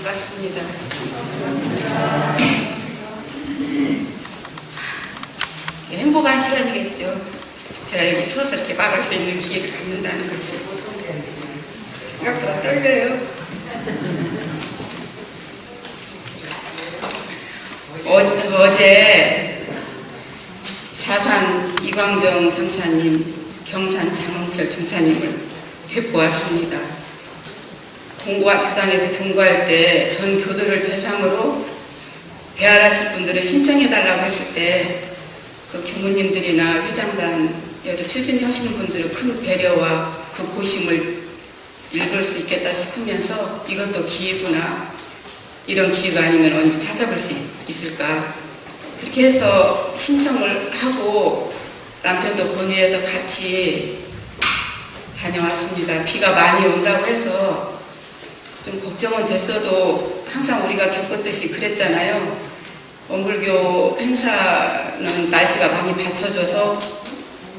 반갑습니다. 행복한 시간이겠죠. 제가 여기 서서 이렇게 말할 수 있는 기회를 갖는다는 것이 생각보다 떨려요. 어제 자산 이광정 상사님, 경산 장홍철 중사님을 뵙고왔습니다. 교단에서 공부할 때 전 교도를 대상으로 배알하실 분들은 신청해달라고 했을 때 그 교무님들이나 회장단 여러 추진하시는 분들은 큰 배려와 그 고심을 읽을 수 있겠다 싶으면서 이것도 기회구나, 이런 기회가 아니면 언제 찾아볼 수 있을까, 그렇게 해서 신청을 하고 남편도 권유해서 같이 다녀왔습니다. 비가 많이 온다고 해서 좀 걱정은 됐어도 항상 우리가 겪었듯이 그랬잖아요. 원불교 행사는 날씨가 많이 받쳐져서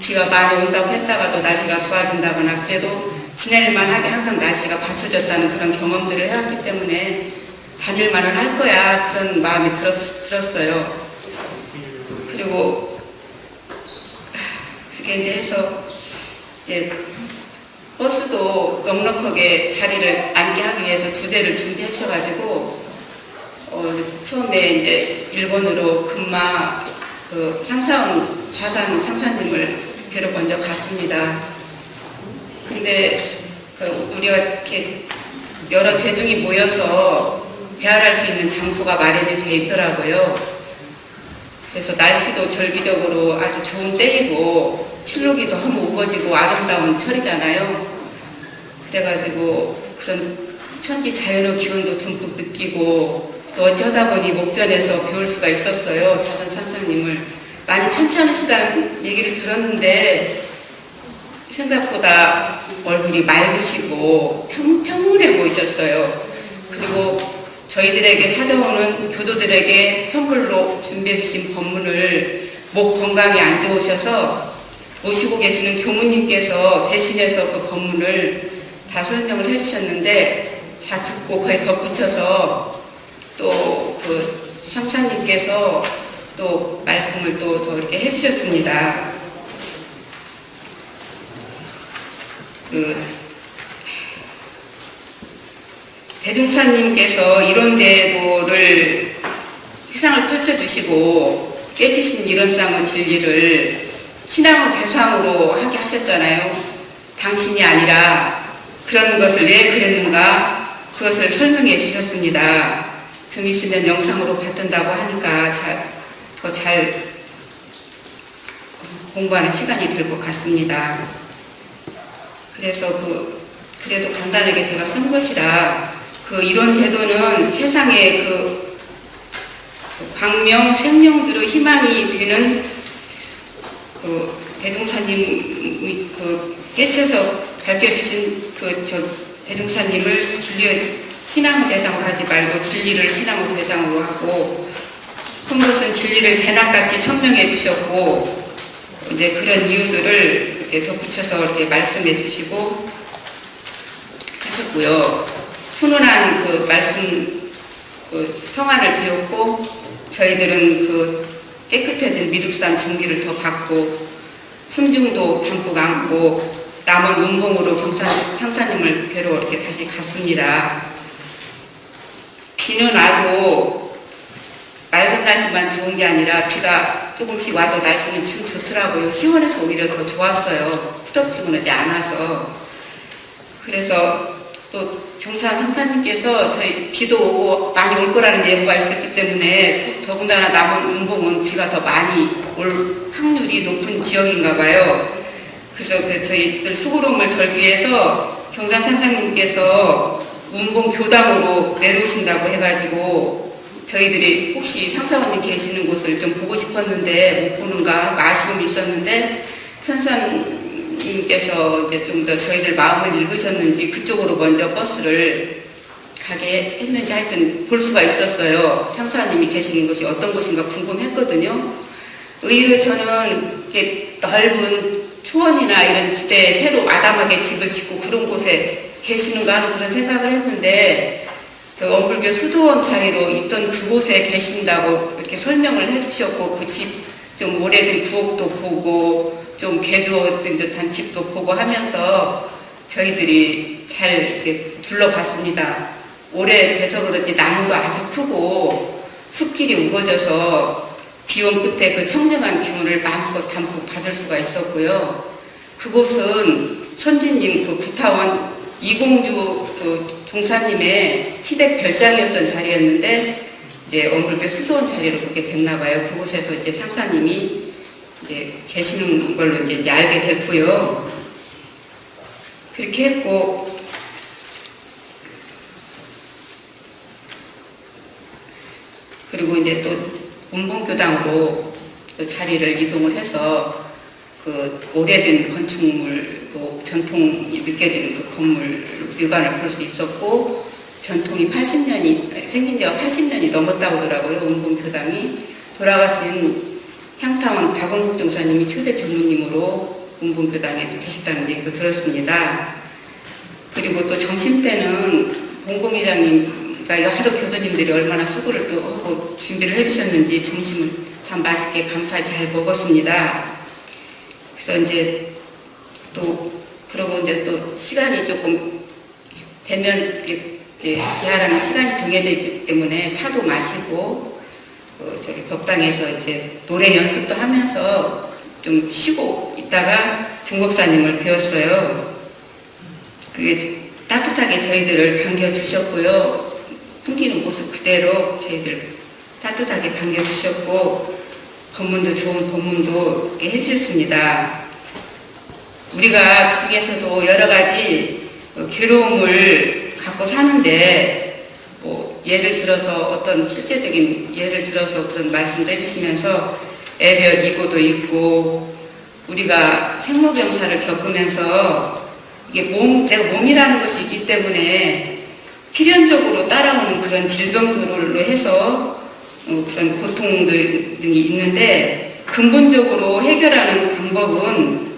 비가 많이 온다고 했다가도 날씨가 좋아진다거나 그래도 지낼만 하게 항상 날씨가 받쳐졌다는 그런 경험들을 해왔기 때문에 다닐만은 할 거야, 그런 마음이 들었어요. 그리고 그렇게 이제 해서 이제 버스도 넉넉하게 자리를 앉게 하기 위해서 2대를 준비하셔가지고 처음에 이제 일본으로 금마 상사원 자산 상사님을 뵈러 먼저 갔습니다. 근데 우리가 이렇게 여러 대중이 모여서 배알할 수 있는 장소가 마련이 돼 있더라고요. 그래서 날씨도 절기적으로 아주 좋은 때이고 실록이 너무 우거지고 아름다운 철이잖아요. 그래가지고 그런 천지 자연의 기운도 듬뿍 느끼고 또 어쩌다 보니 목전에서 배울 수가 있었어요. 자산 상사님을 많이 편찮으시다는 얘기를 들었는데 생각보다 얼굴이 맑으시고 평온해 보이셨어요. 그리고 저희들에게 찾아오는 교도들에게 선물로 준비해 주신 법문을 목 건강이 안 좋으셔서 모시고 계시는 교무님께서 대신해서 그 법문을 다 설명을 해주셨는데 다 듣고 거기에 덧붙여서 또 그 상사님께서 또 말씀을 또 더 이렇게 해주셨습니다. 대중사님께서 이론대도를 희상을 펼쳐주시고 깨지신 이론상의 진리를 신앙의 대상으로 하게 하셨잖아요. 당신이 아니라 그런 것을 왜 그랬는가, 그것을 설명해 주셨습니다. 좀 있으면 영상으로 받든다고 하니까 더 잘 공부하는 시간이 될 것 같습니다. 그래서 그래도 간단하게 제가 쓴 것이라 이론 대도는 세상의 광명, 생명들의 희망이 되는 대중사님이 깨쳐서 밝혀주신 대중사님을 신앙의 대상으로 하지 말고 진리를 신앙의 대상으로 하고, 큰 것은 진리를 대낮같이 천명해 주셨고, 이제 그런 이유들을 이렇게 덧붙여서 이렇게 말씀해 주시고 하셨고요. 훈훈한 말씀, 성안을 비웠고, 저희들은 깨끗해진 미륵산 정기를 더 받고, 훈중도 담뿍 안고, 남은 운봉으로 경산 상사님을 뵈러 이렇게 다시 갔습니다. 비는 와도 맑은 날씨만 좋은 게 아니라 비가 조금씩 와도 날씨는 참 좋더라고요. 시원해서 오히려 더 좋았어요. 후덥지근하지 않아서. 그래서 또 경산 상사님께서 저희 비도 오고 많이 올 거라는 예보가 있었기 때문에 더군다나 남은 운봉은 비가 더 많이 올 확률이 높은 지역인가 봐요. 그래서 저희들 수고로움을 덜기 위해서 경산 상사님께서 운봉 교당으로 내려오신다고 해가지고 저희들이 혹시 상사원님 계시는 곳을 좀 보고 싶었는데 못 보는가 아쉬움이 있었는데 천사님께서 이제 좀 더 저희들 마음을 읽으셨는지 그쪽으로 먼저 버스를 가게 했는지 하여튼 볼 수가 있었어요. 상사님이 계시는 곳이 어떤 곳인가 궁금했거든요. 의외로 저는 이렇게 넓은 초원이나 이런 지대에 새로 아담하게 집을 짓고 그런 곳에 계시는가 하는 그런 생각을 했는데 저 엄불교 수도원 자리로 있던 그곳에 계신다고 이렇게 설명을 해주셨고, 그 집 좀 오래된 구옥도 보고 좀 개조된 듯한 집도 보고 하면서 저희들이 잘 이렇게 둘러봤습니다. 오래돼서 그런지 나무도 아주 크고 숲길이 우거져서 비온 끝에 그 청정한 기운을 마음껏 담고 받을 수가 있었고요. 그곳은 선진님 그 구타원 이공주 그 종사님의 시댁 별장이었던 자리였는데 이제 엄불교 수도원 자리로 그렇게 됐나 봐요. 그곳에서 이제 상사님이 이제 계시는 걸로 이제 알게 됐고요. 그렇게 했고, 그리고 이제 또 운봉교당으로 또 자리를 이동을 해서 그 오래된 건축물, 또 전통이 느껴지는 그 건물 묘관을 볼 수 있었고, 전통이 80년이, 생긴 지가 80년이 넘었다고 하더라고요. 운봉교당이. 돌아가신 향타원 박원국 종사님이 초대 교무님으로 운봉교당에 또 계셨다는 얘기도 들었습니다. 그리고 또 점심때는 봉공회장님과 하루 교도님들이 얼마나 수고를 또 하고 준비를 해주셨는지 점심을 참 맛있게 감사히 잘 먹었습니다. 그래서 이제 또 그러고 이제 또 시간이 조금 되면 비하라는 시간이 정해져 있기 때문에 차도 마시고 저기 법당에서 이제 노래 연습도 하면서 좀 쉬고 있다가 중법사님을 배웠어요. 그게 따뜻하게 저희들을 반겨주셨고요. 풍기는 모습 그대로 저희들 따뜻하게 반겨주셨고, 법문도 좋은 법문도 해주셨습니다. 우리가 그 중에서도 여러 가지 괴로움을 갖고 사는데, 뭐 예를 들어서 어떤 실제적인 예를 들어서 그런 말씀도 해주시면서 애별 이고도 있고, 우리가 생로병사를 겪으면서 이게 내가 몸이라는 것이 있기 때문에 필연적으로 따라오는 그런 질병들로 해서 그런 고통들이 있는데, 근본적으로 해결하는 방법은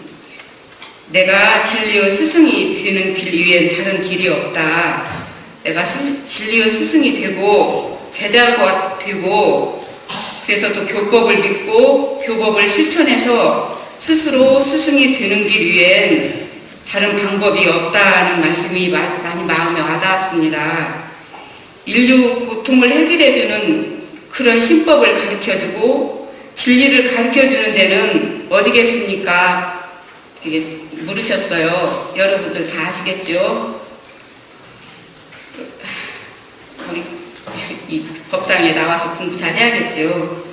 내가 진리의 스승이 되는 길 이외엔 다른 길이 없다. 내가 진리의 스승이 되고 제자가 되고, 그래서 또 교법을 믿고 교법을 실천해서 스스로 스승이 되는 길 이외엔 다른 방법이 없다는 말씀이 많이 마음에 와닿았습니다. 인류 고통을 해결해주는 그런 신법을 가르쳐주고 진리를 가르쳐주는 데는 어디겠습니까? 되게 물으셨어요. 여러분들 다 아시겠죠? 우리 이 법당에 나와서 공부 잘 해야겠죠.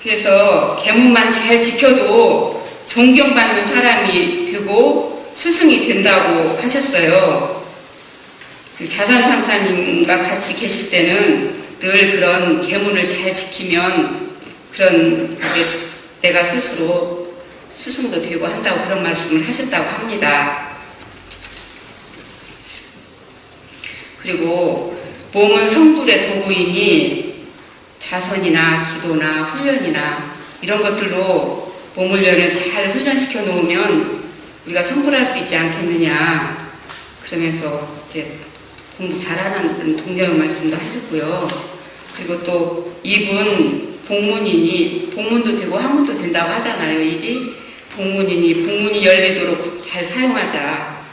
그래서 계문만 잘 지켜도 존경받는 사람이 되고 스승이 된다고 하셨어요. 그 자선상사님과 같이 계실 때는 늘 그런 계문을 잘 지키면 그런 내가 스스로 스승도 되고 한다고 그런 말씀을 하셨다고 합니다. 그리고 몸은 성불의 도구이니 자선이나 기도나 훈련이나 이런 것들로 몸을 잘 훈련시켜 놓으면 우리가 성불할 수 있지 않겠느냐, 그러면서 이제 공부 잘하는 그런 동료의 말씀도 하셨고요. 그리고 또 이분 복문이니 복문도 되고 학문도 된다고 하잖아요. 입이 복문이니 복문이 열리도록 잘 사용하자.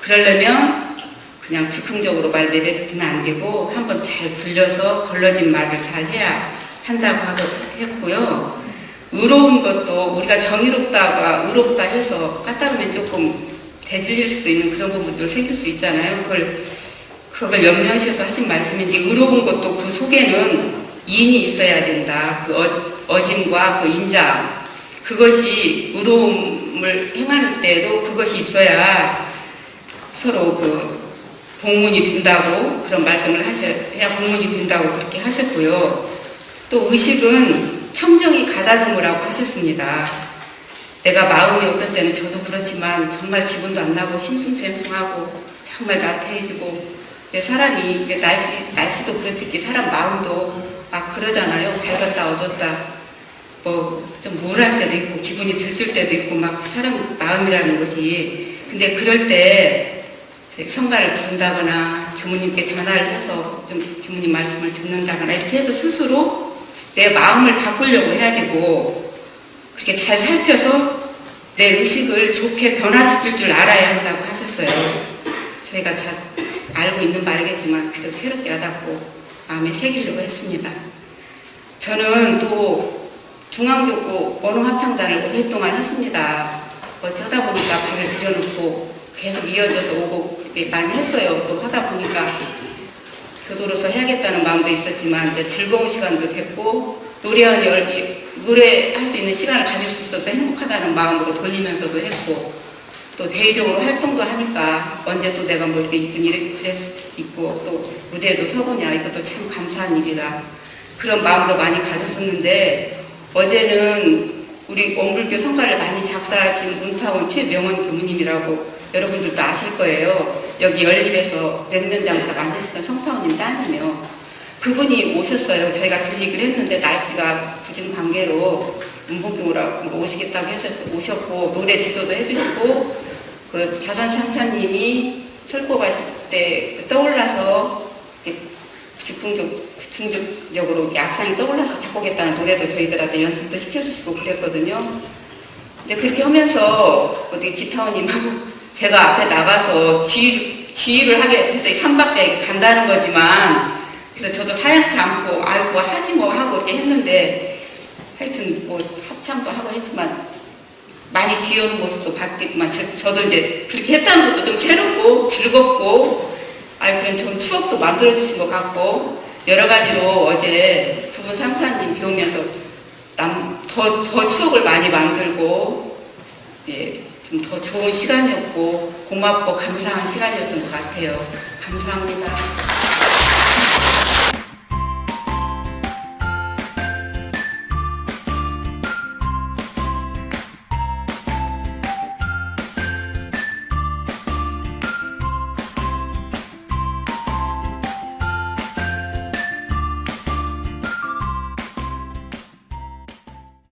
그러려면 그냥 즉흥적으로 말 내뱉으면 안 되고 한번 잘 굴려서 걸러진 말을 잘 해야 한다고 했고요. 의로운 것도 우리가 정의롭다가 의롭다 해서 까다로우면 조금 대들릴 수도 있는 그런 부분들 생길 수 있잖아요. 그걸 염려하셔서 하신 말씀인데, 의로운 것도 그 속에는 인이 있어야 된다. 그 어짐과 그 인자, 그것이 의로움을 행하는 때에도 그것이 있어야 서로 그 복문이 된다고 그런 말씀을 하셔야 복문이 된다고 그렇게 하셨고요. 또 의식은 청정이 가다듬으라고 하셨습니다. 내가 마음이 어떤 때는 저도 그렇지만 정말 기분도 안 나고 심승생승하고 정말 나태해지고, 사람이 날씨도 그렇듯이 사람 마음도 막 그러잖아요. 밝았다 어둡다, 뭐 좀 우울할 때도 있고 기분이 들뜰 때도 있고 막 사람 마음이라는 것이. 근데 그럴 때 성가를 부른다거나 교무님께 전화를 해서 좀 교무님 말씀을 듣는다거나 이렇게 해서 스스로 내 마음을 바꾸려고 해야 되고 그렇게 잘 살펴서 내 의식을 좋게 변화시킬 줄 알아야 한다고 하셨어요. 저희가 잘 알고 있는 말이겠지만 그래도 새롭게 와닿고 마음에 새기려고 했습니다. 저는 또 중앙교구 원어합창단을 오랫동안 했습니다. 어쩌다 보니까 발을 들여놓고 계속 이어져서 오고 많이 했어요. 또 하다 보니까 교도로서 해야겠다는 마음도 있었지만 이제 즐거운 시간도 됐고 노래할 수 있는 시간을 가질 수 있어서 행복하다는 마음으로 돌리면서도 했고 또 대의적으로 활동도 하니까 언제 또 내가 뭐 이렇게 이쁜 일을 있고 또 무대에도 서보냐 이것도 참 감사한 일이다. 그런 마음도 많이 가졌었는데 어제는 우리 원불교 성가를 많이 작사하신 문타원 최명원 교무님이라고 여러분들도 아실 거예요. 여기 열립에서 백면장사 만드시던 성타원님 따님이요. 그분이 오셨어요. 저희가 들리기로 했는데 날씨가 굳은 관계로 문복교로 오시겠다고 해서 오셨고 노래 지도도 해주시고 그 자선상사님이 철거 가실 때 떠올라서 즉흥적으로 악상이 떠올라서 작곡했다는 노래도 저희들한테 연습도 시켜주시고 그랬거든요. 근데 그렇게 하면서 어디 지타원님하고 제가 앞에 나가서 지휘를 하게 됐어요. 3박자에 간다는 거지만 그래서 저도 사양치 않고 아이고 하지 뭐 하고 이렇게 했는데 하여튼 뭐 합창도 하고 했지만 많이 지어오는 모습도 봤겠지만 저도 이제 그렇게 했다는 것도 좀 새롭고 즐겁고 그런 좋은 추억도 만들어주신 것 같고 여러 가지로 어제 두 분 상사님 배우면서 더 추억을 많이 만들고 좀 더 좋은 시간이었고 고맙고 감사한 시간이었던 것 같아요. 감사합니다.